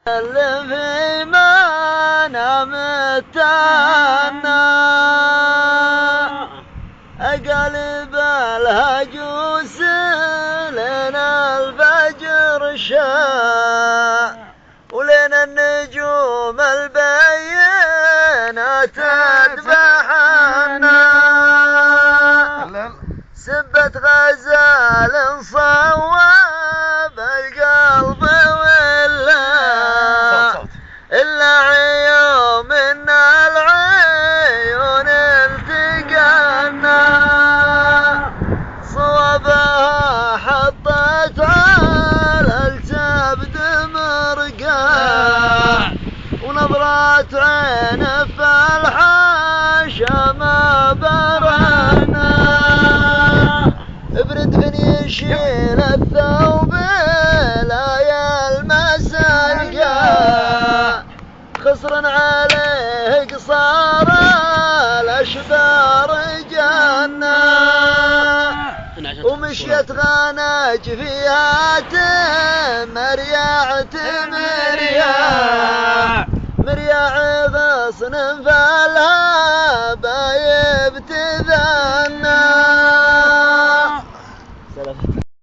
اللي في منام التانا أقلب الهجوس لنا الفجر شاء ولين النجوم البينة تذبحنا سبت غزال صواب القلب إلا عيوم من العيون التقانا صوابها حطت على الكبد مرقاع ونظرات عين في الحاشا ما برانا برد يشيل الثوب لا يلمس القاع خصر عليه قصار الأشبار جنة ومشيت غناج فيها مرياع غصن فالها بايب تذا